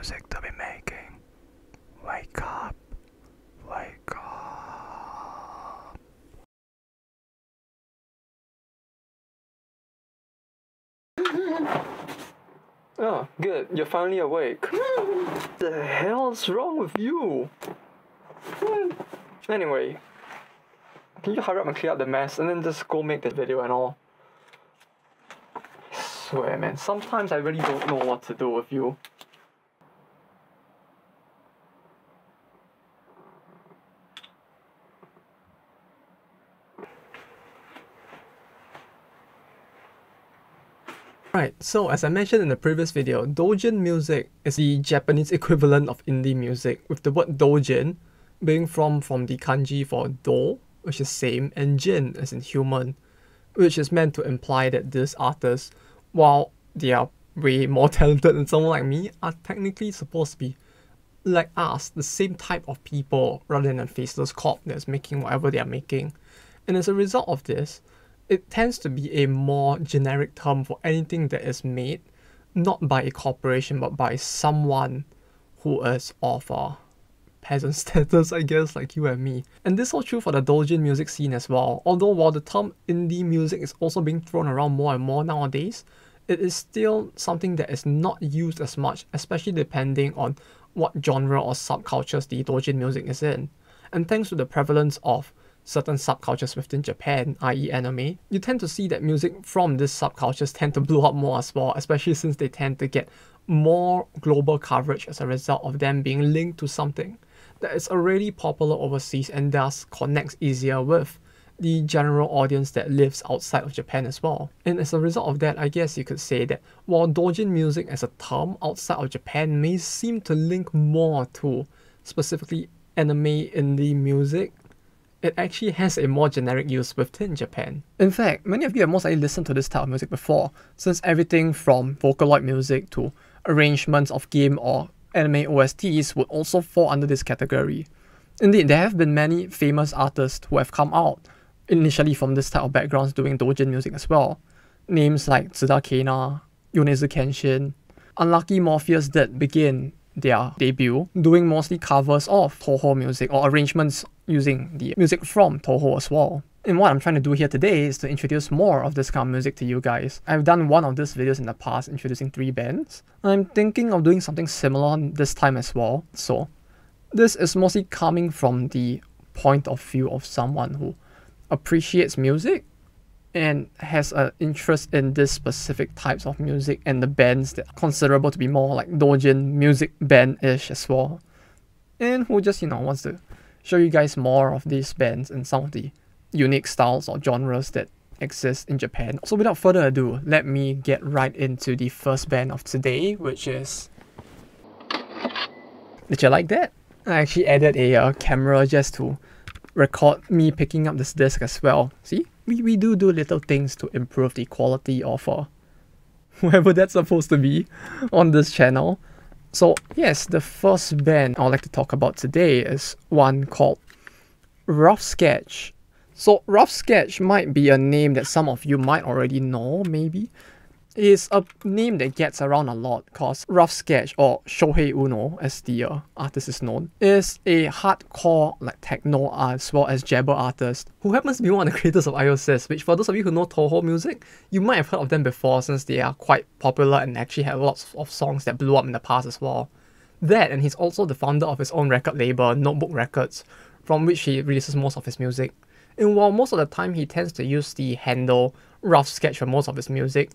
music to be making. Wake up. Wake up. Oh, good. You're finally awake. What the hell's wrong with you? Anyway, can you hurry up and clear up the mess and then just go make the video and all? I swear, man, sometimes I really don't know what to do with you. Right, so as I mentioned in the previous video, Doujin music is the Japanese equivalent of indie music, with the word Doujin being from the kanji for do, which is same, and jin as in human, which is meant to imply that these artists, while they are way more talented than someone like me, are technically supposed to be like us, the same type of people rather than a faceless corp that's making whatever they are making. And as a result of this, it tends to be a more generic term for anything that is made not by a corporation but by someone who is of a peasant status, I guess, like you and me. And this is all true for the Doujin music scene as well. Although while the term indie music is also being thrown around more and more nowadays, it is still something that is not used as much, especially depending on what genre or subcultures the Doujin music is in. And thanks to the prevalence of certain subcultures within Japan, i.e. anime, you tend to see that music from these subcultures tend to blow up more as well, especially since they tend to get more global coverage as a result of them being linked to something that is already popular overseas and thus connects easier with the general audience that lives outside of Japan as well. And as a result of that, I guess you could say that while Doujin music as a term outside of Japan may seem to link more to specifically anime indie music, it actually has a more generic use within Japan. In fact, many of you have most likely listened to this type of music before, since everything from Vocaloid music to arrangements of game or anime OSTs would also fall under this category. Indeed, there have been many famous artists who have come out initially from this type of backgrounds doing Doujin music as well. Names like Tsuda Keina, Yonezu Kenshin. Unlucky Morpheus did begin their debut doing mostly covers of Toho music or arrangements using the music from Toho as well. And what I'm trying to do here today is to introduce more of this kind of music to you guys. I've done one of these videos in the past introducing 3 bands. I'm thinking of doing something similar this time as well. So this is mostly coming from the point of view of someone who appreciates music and has an interest in this specific types of music and the bands that are considerable to be more like Doujin music band-ish as well. And who just, wants to show you guys more of these bands and some of the unique styles or genres that exist in Japan. So without further ado, let me get right into the first band of today, which is... Did you like that? I actually added a camera just to record me picking up this disc as well. See? We do little things to improve the quality of whoever that's supposed to be on this channel. So yes, the first band I'd like to talk about today is one called Rough Sketch. So Rough Sketch might be a name that some of you might already know, maybe. It's a name that gets around a lot because Rough Sketch, or Shohei Uno as the artist is known, is a hardcore techno as well as jabber artist who happens to be one of the creators of Ariabl'eyeS, which for those of you who know Toho music, you might have heard of them before since they are quite popular and actually have lots of songs that blew up in the past as well. That, and he's also the founder of his own record label, Notebook Records, from which he releases most of his music. And while most of the time he tends to use the handle Rough Sketch for most of his music,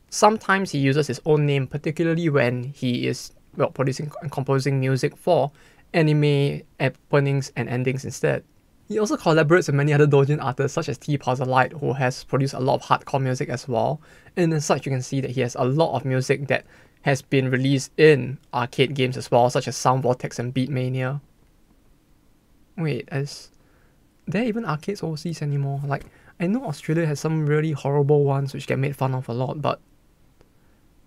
sometimes he uses his own name, particularly when he is producing and composing music for anime openings and endings instead. He also collaborates with many other Doujin artists such as Tbh I, who has produced a lot of hardcore music as well. And as such, you can see that he has a lot of music that has been released in arcade games as well, such as Sound Vortex and Beatmania. Wait, is there even arcades overseas anymore? I know Australia has some really horrible ones which get made fun of a lot, but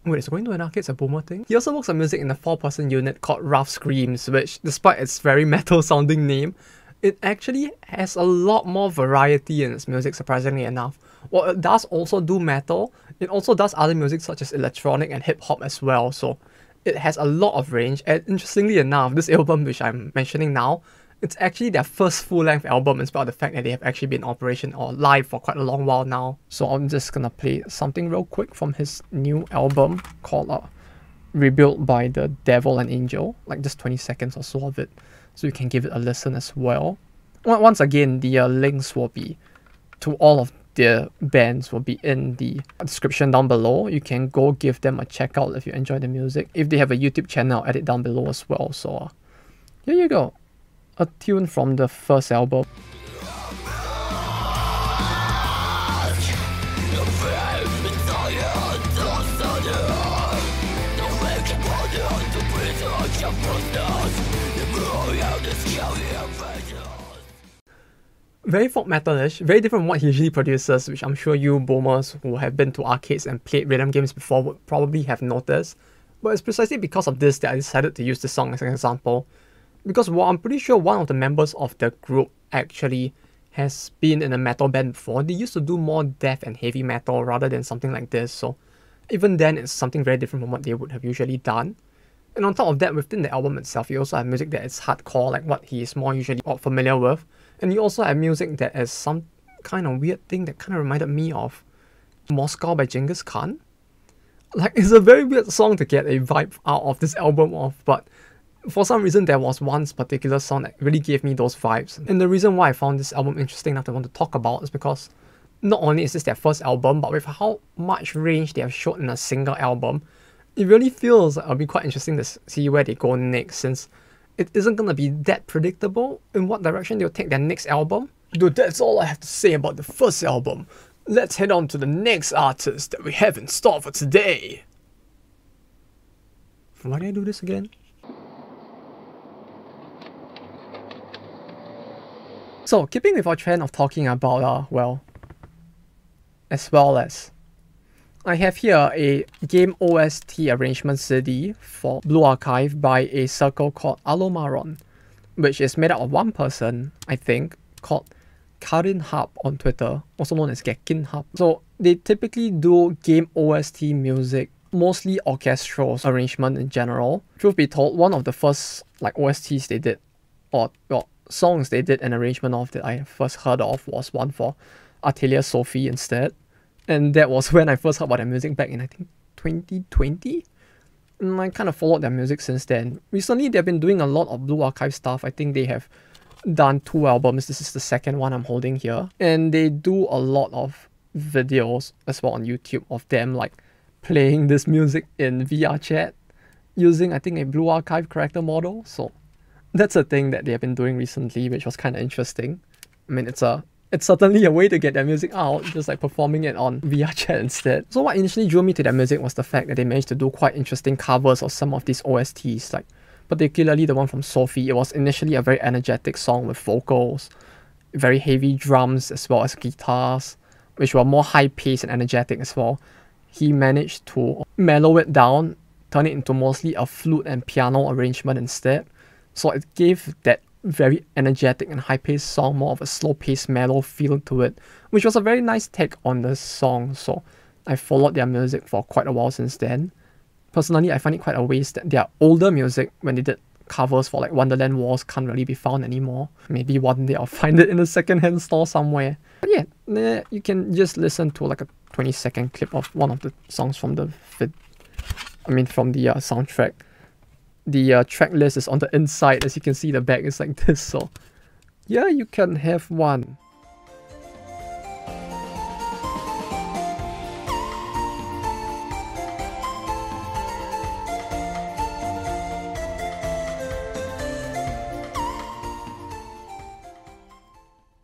wait, so going to an arcade's a boomer thing? He also works on music in a 4-person unit called Rough Screams, which, despite its very metal-sounding name, it actually has a lot more variety in its music, surprisingly enough. While it does also do metal, it also does other music such as electronic and hip-hop as well, so It has a lot of range, and interestingly enough, this album which I'm mentioning now, it's actually their first full-length album in spite of the fact that they have actually been in operation or live for quite a long while now. So I'm just gonna play something real quick from his new album called Rebuilt by the Devil and Angel, like just 20 seconds or so of it, so you can give it a listen as well. Once again, the links will be to all of their bands will be in the description down below. You can go give them a check out if you enjoy the music. If they have a YouTube channel, I'll add it down below as well. So here you go, a tune from the first album. Very folk metalish, very different from what he usually produces, which I'm sure you boomers who have been to arcades and played rhythm games before would probably have noticed. But it's precisely because of this that I decided to use this song as an example. Because I'm pretty sure one of the members of the group actually has been in a metal band before. They used to do more death and heavy metal rather than something like this, so even then it's something very different from what they would have usually done. And on top of that, within the album itself, you also have music that is hardcore, like what he is more usually familiar with. And you also have music that is some kind of weird thing that kind of reminded me of Moscow by Genghis Khan. Like, it's a very weird song to get a vibe out of this album of, but for some reason there was one particular song that really gave me those vibes. And the reason why I found this album interesting enough to want to talk about is because not only is this their first album, but with how much range they have shown in a single album, it really feels like it'll be quite interesting to see where they go next, since it isn't going to be that predictable in what direction they'll take their next album. Dude, that's all I have to say about the first album. Let's head on to the next artist that we have in store for today. Why did I do this again? So, keeping with our trend of talking about, as well as, I have here a game OST arrangement CD for Blue Archive by a circle called Alomaron, which is made up of one person, I think, called Karin Harp on Twitter, also known as Karin Harp. So they typically do game OST music, mostly orchestral arrangement in general. Truth be told, one of the first OSTs they did, or songs they did an arrangement of that I first heard of was one for Atelier Sophie instead. And that was when I first heard about their music back in, I think, 2020. And I kind of followed their music since then. Recently, they've been doing a lot of Blue Archive stuff. I think they have done 2 albums. This is the second one I'm holding here. And they do a lot of videos as well on YouTube of them playing this music in VR chat using, I think, a Blue Archive character model. So that's a thing that they have been doing recently, which was kind of interesting. I mean, it's certainly a way to get their music out, just performing it on VR chat instead. So what initially drew me to their music was the fact that they managed to do quite interesting covers of some of these OSTs, particularly the one from Sophie. It was initially a very energetic song with vocals, very heavy drums as well as guitars, which were more high-paced and energetic as well. He managed to mellow it down, turn it into mostly a flute and piano arrangement instead. So it gave that very energetic and high-paced song more of a slow-paced, mellow feel to it, which was a very nice take on the song. So I followed their music for quite a while since then. Personally, I find it quite a waste that their older music, when they did covers for Wonderland Wars, can't really be found anymore. Maybe one day I'll find it in a second-hand store somewhere. But yeah, you can just listen to a 20-second clip of one of the songs from the soundtrack. The track list is on the inside. As you can see, the back is like this, so yeah, you can have one.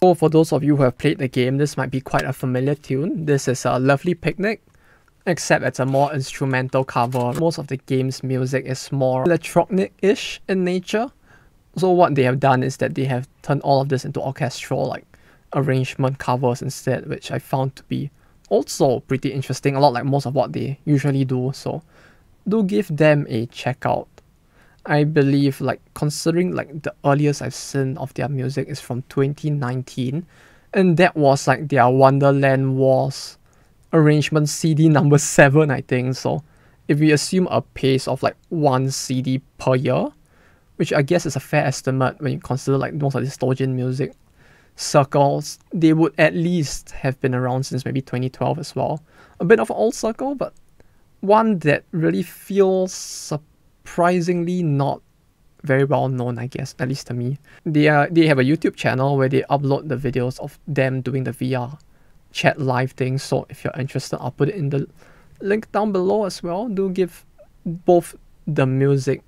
So for those of you who have played the game, this might be quite a familiar tune. This is a Lovely Picnic, except it's a more instrumental cover. Most of the game's music is more electronic-ish in nature. So what they have done is that they have turned all of this into orchestral arrangement covers instead, which I found to be also pretty interesting, a lot like most of what they usually do. So do give them a check out. I believe considering the earliest I've seen of their music is from 2019, and that was their Wonderland Wars arrangement CD number 7, I think. So if we assume a pace of like 1 CD per year, which I guess is a fair estimate when you consider like most of these Doujin music circles, they would at least have been around since maybe 2012 as well. A bit of an old circle, but one that really feels surprisingly not very well known, I guess, at least to me. They have a YouTube channel where they upload the videos of them doing the VR chat live thing, so if you're interested, I'll put it in the link down below as well. Do give both the music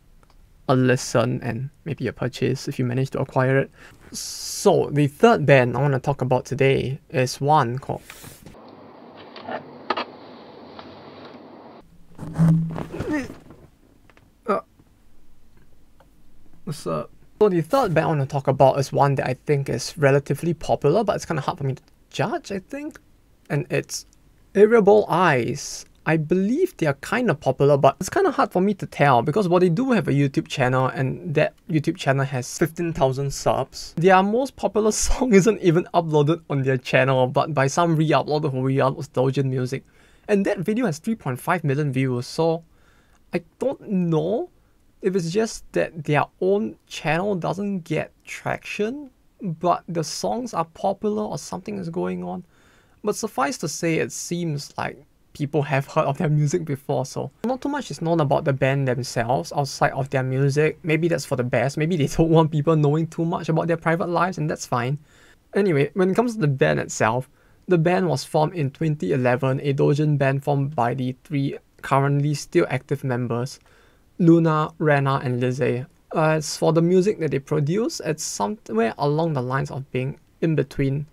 a listen and maybe a purchase if you manage to acquire it. So the third band I want to talk about today is one called what's up? So the third band I want to talk about is one that I think is relatively popular, but it's kind of hard for me to judge, I think. And it's Ariabl'eyeS. I believe they are kind of popular, but it's kind of hard for me to tell because while they do have a YouTube channel and that YouTube channel has 15,000 subs, their most popular song isn't even uploaded on their channel, but by some re-uploader who re-uploads Doujin music. And that video has 3.5 million views, so I don't know if it's just that their own channel doesn't get traction, but the songs are popular or something is going on. But suffice to say, it seems like people have heard of their music before, so not too much is known about the band themselves outside of their music. Maybe that's for the best, maybe they don't want people knowing too much about their private lives, and that's fine. Anyway, when it comes to the band itself, the band was formed in 2011, a Doujin band formed by the three currently still active members, Luna, Rena, and Lizzie. As for the music that they produce, it's somewhere along the lines of being in between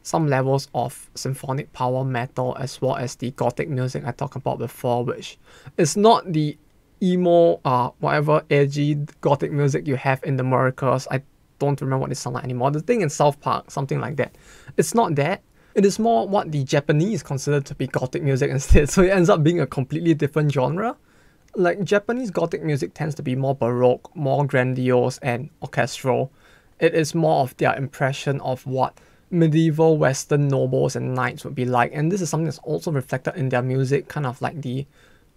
some levels of symphonic power metal as well as the gothic music I talked about before, which is not the emo, whatever edgy gothic music you have in the Americas. I don't remember what they sound like anymore. The thing in South Park, something like that. It's not that. It is more what the Japanese consider to be gothic music instead, so it ends up being a completely different genre. Like, Japanese gothic music tends to be more baroque, more grandiose and orchestral. It is more of their impression of what medieval Western nobles and knights would be like, and this is something that's also reflected in their music, kind of like the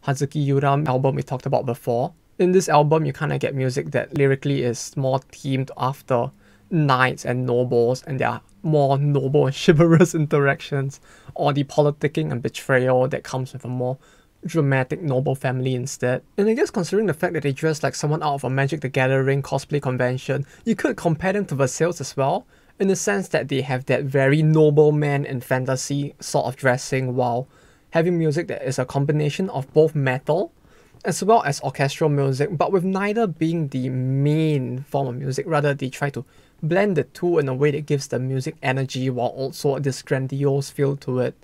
Hazuki Yura album we talked about before. In this album, you kind of get music that lyrically is more themed after knights and nobles and their more noble and chivalrous interactions, or the politicking and betrayal that comes with a more dramatic noble family instead. And I guess considering the fact that they dress like someone out of a Magic the Gathering cosplay convention, you could compare them to Versailles as well, in the sense that they have that very nobleman and fantasy sort of dressing while having music that is a combination of both metal as well as orchestral music, but with neither being the main form of music. Rather, they try to blend the two in a way that gives the music energy while also this grandiose feel to it.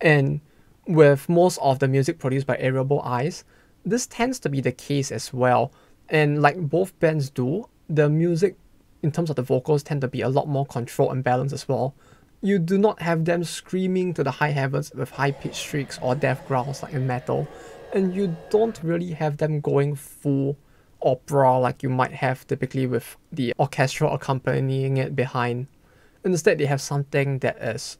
And with most of the music produced by Ariabl'eyeS, this tends to be the case as well. And like both bands do, the music in terms of the vocals tend to be a lot more controlled and balanced as well. You do not have them screaming to the high heavens with high-pitched shrieks or death growls like in metal, and you don't really have them going full opera like you might have typically with the orchestra accompanying it behind. Instead, they have something that is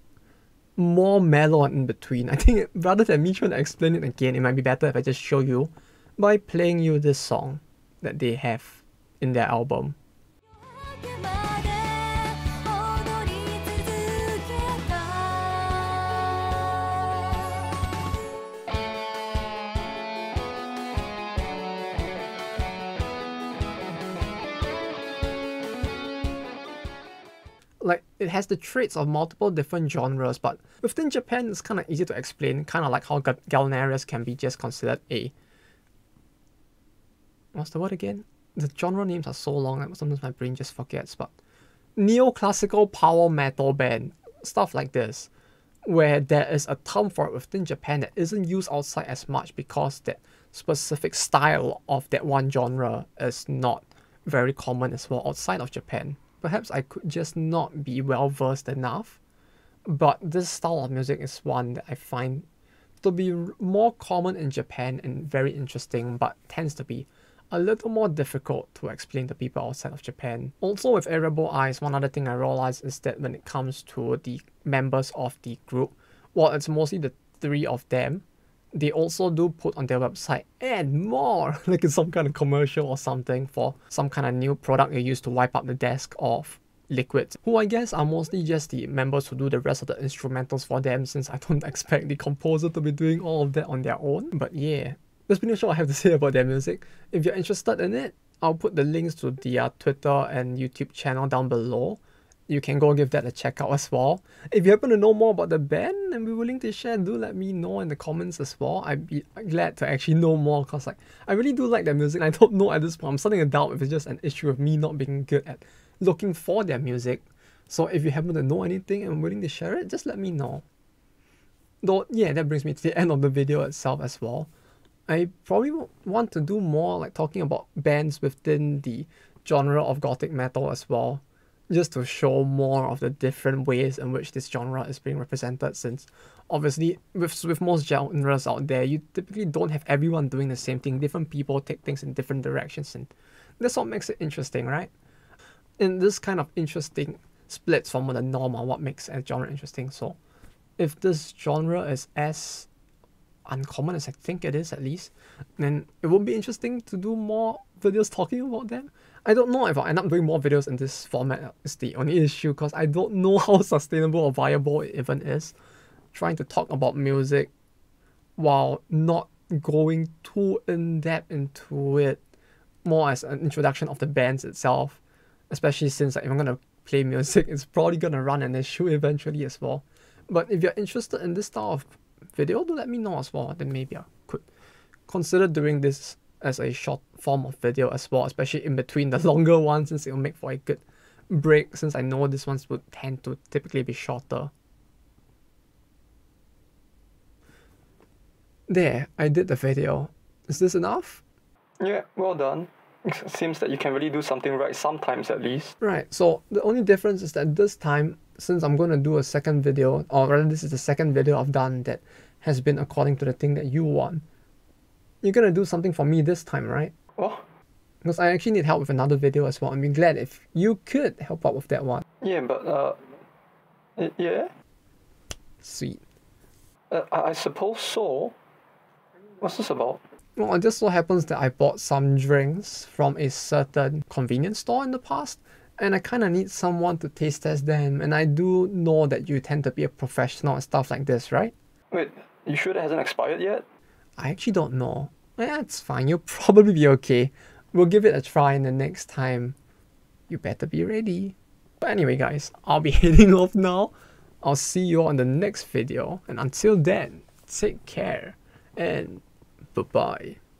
more mellow and in between. I think rather than me trying to explain it again, it might be better if I just show you by playing you this song that they have in their album. Like, it has the traits of multiple different genres, but within Japan, it's kind of easy to explain, kind of like how Galnerius can be just considered a... What's the word again? The genre names are so long that sometimes my brain just forgets, but neoclassical power metal band, stuff like this, where there is a term for it within Japan that isn't used outside as much because that specific style of that one genre is not very common as well outside of Japan. Perhaps I could just not be well versed enough, but this style of music is one that I find to be more common in Japan and very interesting, but tends to be a little more difficult to explain to people outside of Japan. Also with Ariabl'eyeS, one other thing I realized is that when it comes to the members of the group, well, it's mostly the three of them, they also do put on their website and more, like it's some kind of commercial or something for some kind of new product you use to wipe up the desk of Liquids, who I guess are mostly just the members who do the rest of the instrumentals for them, since I don't expect the composer to be doing all of that on their own. But yeah, that's pretty much all I have to say about their music. If you're interested in it, I'll put the links to their Twitter and YouTube channel down below. You can go give that a check out as well. If you happen to know more about the band and be willing to share, do let me know in the comments as well. I'd be glad to actually know more, because like I really do like their music. I don't know at this point. I'm starting to doubt if it's just an issue of me not being good at looking for their music. So if you happen to know anything and willing to share it, just let me know. Though yeah, that brings me to the end of the video itself as well. I probably want to do more like talking about bands within the genre of gothic metal as well, just to show more of the different ways in which this genre is being represented, since obviously with most genres out there, you typically don't have everyone doing the same thing. Different people take things in different directions, and that's what makes it interesting, right? And this kind of interesting splits from the norm on what makes a genre interesting. So if this genre is as uncommon as I think it is, at least, then it would be interesting to do more videos talking about them. I don't know if I'll end up doing more videos in this format is the only issue, because I don't know how sustainable or viable it even is, trying to talk about music while not going too in-depth into it, more as an introduction of the bands itself, especially since like, if I'm going to play music, it's probably going to run an issue eventually as well. But if you're interested in this style of video, do let me know as well. Then maybe I could consider doing this as a short form of video as well, especially in between the longer ones, since it will make for a good break, since I know these ones would tend to typically be shorter. There, I did the video. Is this enough? Yeah, well done. It seems that you can really do something right sometimes at least. Right, so the only difference is that this time, since I'm going to do a second video, or rather this is the second video I've done that has been according to the thing that you want, you're going to do something for me this time, right? Oh? Because I actually need help with another video as well. I'd be glad if you could help out with that one. Yeah, but, yeah? Sweet. I suppose so. What's this about? Well, it just so happens that I bought some drinks from a certain convenience store in the past, and I kind of need someone to taste test them, and I do know that you tend to be a professional and stuff like this, right? Wait, you sure that hasn't expired yet? I actually don't know. Yeah, it's fine, you'll probably be okay. We'll give it a try, and the next time, you better be ready. But anyway guys, I'll be heading off now. I'll see you all in the next video, and until then, take care, and bye-bye.